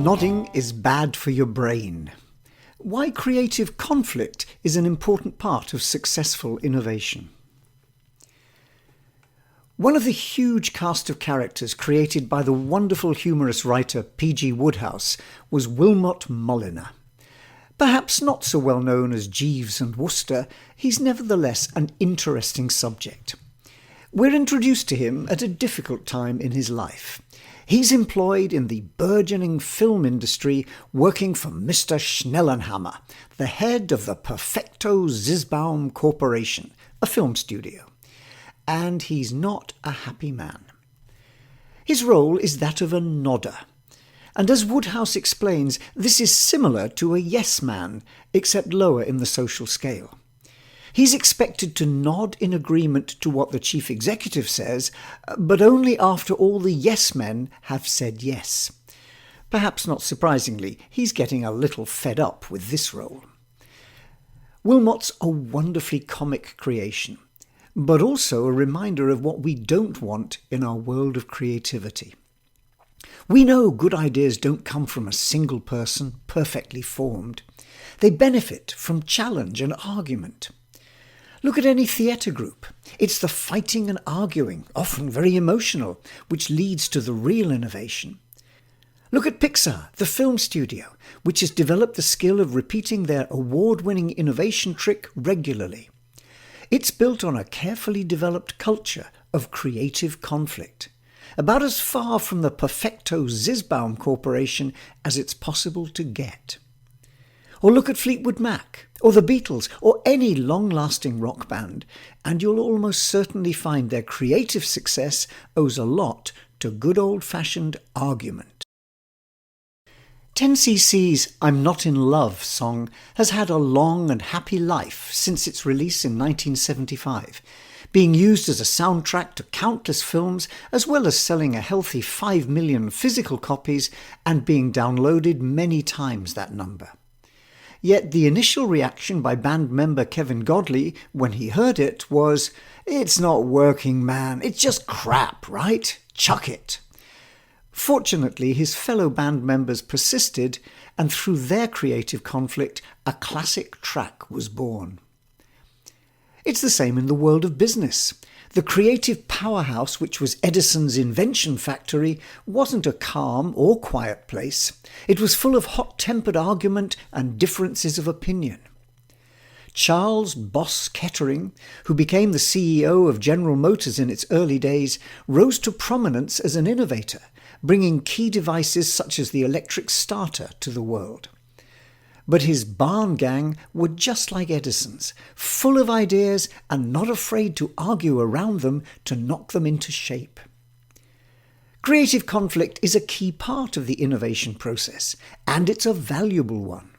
Nodding is bad for your brain. Why creative conflict is an important part of successful innovation. One of the huge cast of characters created by the wonderful humorous writer P.G.Wodehouse was Wilmot Molyneux. Perhaps not so well known as Jeeves and Wooster, he's nevertheless an interesting subject. We're introduced to him at a difficult time in his life. He's employed in the burgeoning film industry, working for Mr. Schnellenhammer, the head of the Perfecto Zisbaum Corporation, a film studio. And he's not a happy man. His role is that of a nodder. And as Wodehouse explains, this is similar to a yes man, except lower in the social scale. He's expected to nod in agreement to what the chief executive says, but only after all the yes men have said yes. Perhaps not surprisingly, he's getting a little fed up with this role. Wilmot's a wonderfully comic creation, but also a reminder of what we don't want in our world of creativity. We know good ideas don't come from a single person, perfectly formed. They benefit from challenge and argument. Look at any theatre group. It's the fighting and arguing, often very emotional, which leads to the real innovation. Look at Pixar, the film studio, which has developed the skill of repeating their award-winning innovation trick regularly. It's built on a carefully developed culture of creative conflict, about as far from the Perfecto Zisbaum Corporation as it's possible to get. Or look at Fleetwood Mac, or the Beatles, or any long-lasting rock band, and you'll almost certainly find their creative success owes a lot to good old-fashioned argument. 10cc's I'm Not in Love song has had a long and happy life since its release in 1975, being used as a soundtrack to countless films, as well as selling a healthy 5 million physical copies and being downloaded many times that number. Yet the initial reaction by band member Kevin Godley when he heard it was, "It's not working, man, it's just crap, right? Chuck it." Fortunately, his fellow band members persisted, and through their creative conflict, a classic track was born. It's the same in the world of business. The creative powerhouse which was Edison's invention factory wasn't a calm or quiet place. It was full of hot-tempered argument and differences of opinion. Charles Boss Kettering, who became the CEO of General Motors in its early days, rose to prominence as an innovator, bringing key devices such as the electric starter to the world. But his barn gang were just like Edison's, full of ideas and not afraid to argue around them to knock them into shape. Creative conflict is a key part of the innovation process, and it's a valuable one.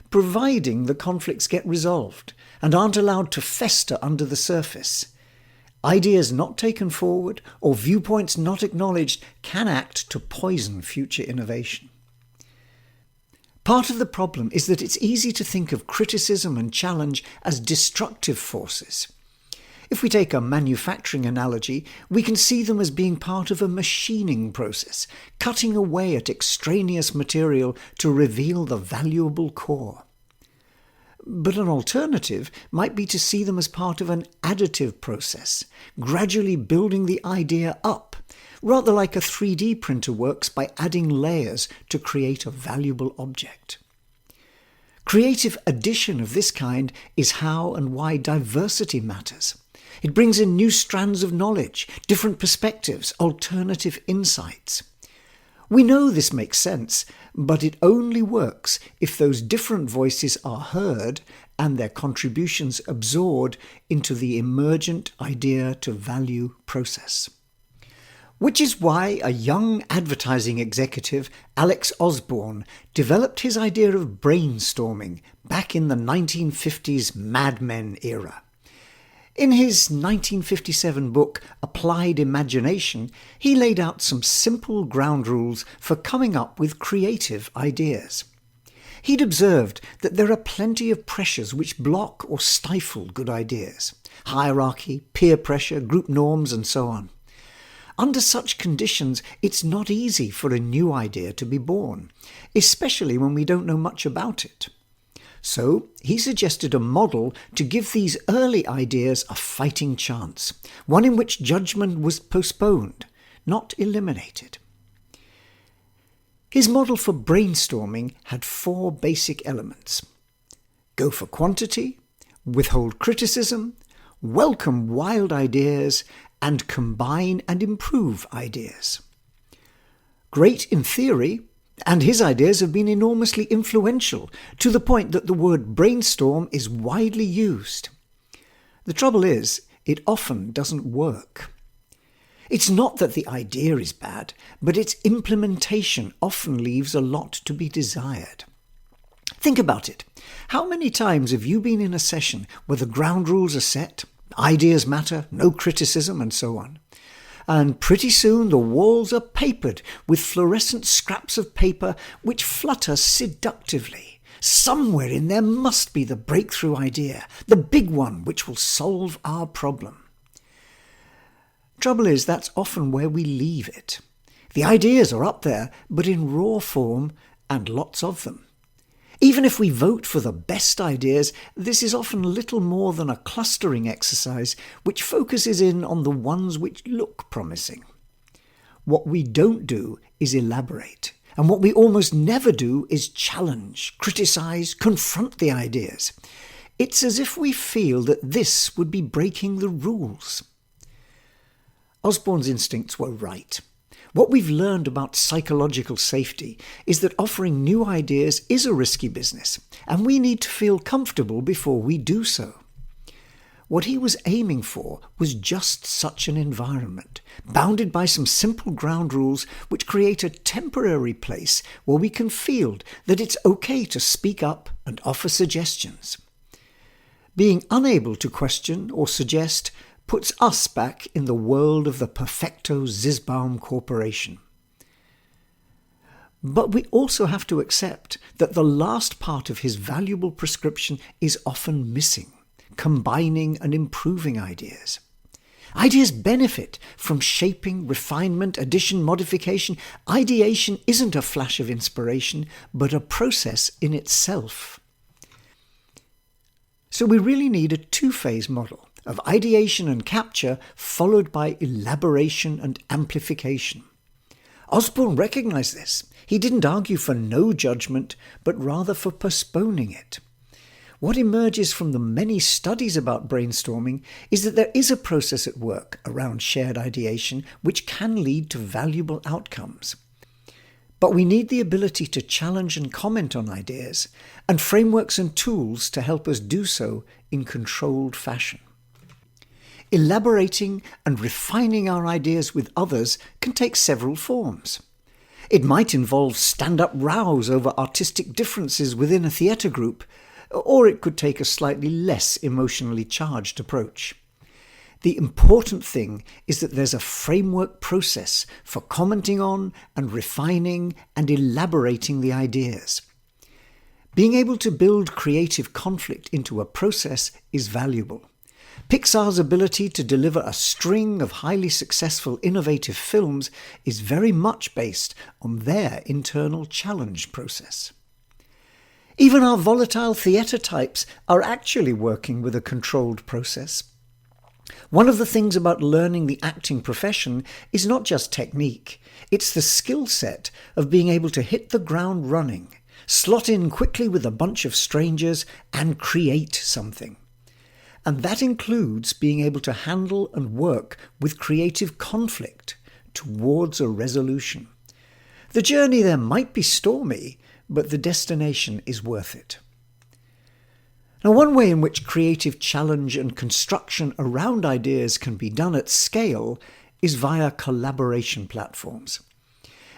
Providing the conflicts get resolved and aren't allowed to fester under the surface. Ideas not taken forward or viewpoints not acknowledged can act to poison future innovation. Part of the problem is that it's easy to think of criticism and challenge as destructive forces. If we take a manufacturing analogy, we can see them as being part of a machining process, cutting away at extraneous material to reveal the valuable core. But an alternative might be to see them as part of an additive process, gradually building the idea up, rather like a 3D printer works by adding layers to create a valuable object. Creative addition of this kind is how and why diversity matters. It brings in new strands of knowledge, different perspectives, alternative insights. We know this makes sense, but it only works if those different voices are heard and their contributions absorbed into the emergent idea-to-value process. Which is why a young advertising executive, Alex Osborne, developed his idea of brainstorming back in the 1950s Mad Men era. In his 1957 book, Applied Imagination, he laid out some simple ground rules for coming up with creative ideas. He'd observed that there are plenty of pressures which block or stifle good ideas: hierarchy, peer pressure, group norms, and so on. Under such conditions, it's not easy for a new idea to be born, especially when we don't know much about it. So he suggested a model to give these early ideas a fighting chance, one in which judgment was postponed, not eliminated. His model for brainstorming had 4 basic elements: go for quantity, withhold criticism, welcome wild ideas, and combine and improve ideas. Great in theory, and his ideas have been enormously influential, to the point that the word brainstorm is widely used. The trouble is, it often doesn't work. It's not that the idea is bad, but its implementation often leaves a lot to be desired. Think about it. How many times have you been in a session where the ground rules are set, ideas matter, no criticism, and so on? And pretty soon the walls are papered with fluorescent scraps of paper which flutter seductively. Somewhere in there must be the breakthrough idea, the big one which will solve our problem. Trouble is, that's often where we leave it. The ideas are up there, but in raw form, and lots of them. Even if we vote for the best ideas, this is often little more than a clustering exercise which focuses in on the ones which look promising. What we don't do is elaborate, and what we almost never do is challenge, criticize, confront the ideas. It's as if we feel that this would be breaking the rules. Osborne's instincts were right. What we've learned about psychological safety is that offering new ideas is a risky business, and we need to feel comfortable before we do so. What he was aiming for was just such an environment, bounded by some simple ground rules which create a temporary place where we can feel that it's okay to speak up and offer suggestions. Being unable to question or suggest puts us back in the world of the Perfecto Zisbaum Corporation. But we also have to accept that the last part of his valuable prescription is often missing: combining and improving ideas. Ideas benefit from shaping, refinement, addition, modification. Ideation isn't a flash of inspiration, but a process in itself. So we really need a 2-phase model of ideation and capture, followed by elaboration and amplification. Osborne recognized this. He didn't argue for no judgment, but rather for postponing it. What emerges from the many studies about brainstorming is that there is a process at work around shared ideation which can lead to valuable outcomes. But we need the ability to challenge and comment on ideas, and frameworks and tools to help us do so in controlled fashion. Elaborating and refining our ideas with others can take several forms. It might involve stand-up rows over artistic differences within a theatre group, or it could take a slightly less emotionally charged approach. The important thing is that there's a framework process for commenting on and refining and elaborating the ideas. Being able to build creative conflict into a process is valuable. Pixar's ability to deliver a string of highly successful innovative films is very much based on their internal challenge process. Even our volatile theatre types are actually working with a controlled process. One of the things about learning the acting profession is not just technique, it's the skill set of being able to hit the ground running, slot in quickly with a bunch of strangers, and create something. And that includes being able to handle and work with creative conflict towards a resolution. The journey there might be stormy, but the destination is worth it. Now, one way in which creative challenge and construction around ideas can be done at scale is via collaboration platforms.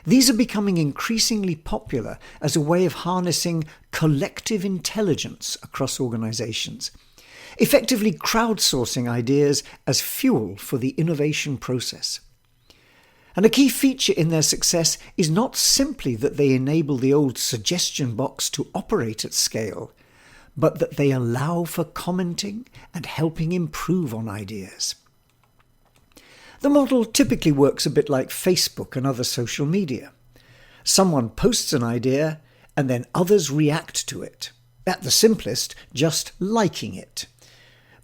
These are becoming increasingly popular as a way of harnessing collective intelligence across organizations, effectively crowdsourcing ideas as fuel for the innovation process. And a key feature in their success is not simply that they enable the old suggestion box to operate at scale, but that they allow for commenting and helping improve on ideas. The model typically works a bit like Facebook and other social media. Someone posts an idea and then others react to it. At the simplest, just liking it.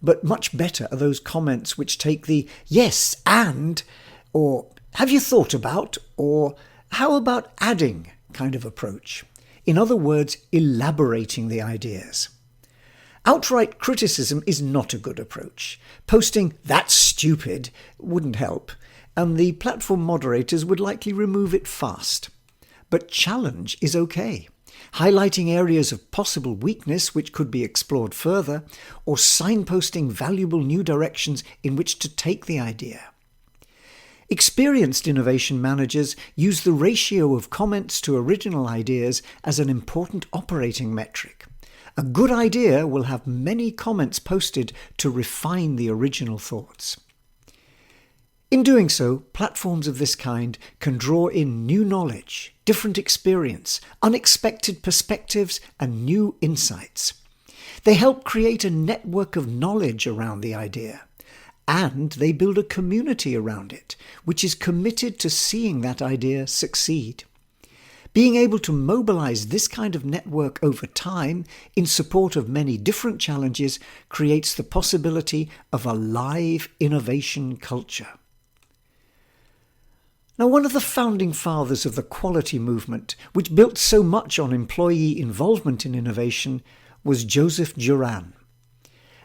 But much better are those comments which take the "yes, and," or "have you thought about," or "how about adding" kind of approach. In other words, elaborating the ideas. Outright criticism is not a good approach. Posting "that's stupid" wouldn't help, and the platform moderators would likely remove it fast. But challenge is okay. Highlighting areas of possible weakness which could be explored further, or signposting valuable new directions in which to take the idea. Experienced innovation managers use the ratio of comments to original ideas as an important operating metric. A good idea will have many comments posted to refine the original thoughts. In doing so, platforms of this kind can draw in new knowledge, different experience, unexpected perspectives, and new insights. They help create a network of knowledge around the idea, and they build a community around it, which is committed to seeing that idea succeed. Being able to mobilize this kind of network over time in support of many different challenges creates the possibility of a live innovation culture. Now, one of the founding fathers of the quality movement, which built so much on employee involvement in innovation, was Joseph Juran.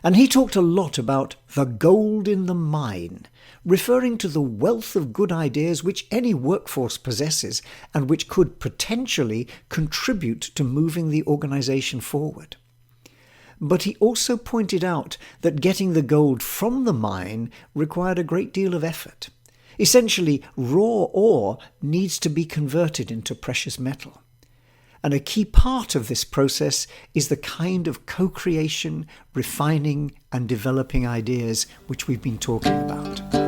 And he talked a lot about the gold in the mine, referring to the wealth of good ideas which any workforce possesses and which could potentially contribute to moving the organization forward. But he also pointed out that getting the gold from the mine required a great deal of effort. Essentially, raw ore needs to be converted into precious metal. And a key part of this process is the kind of co-creation, refining, and developing ideas which we've been talking about.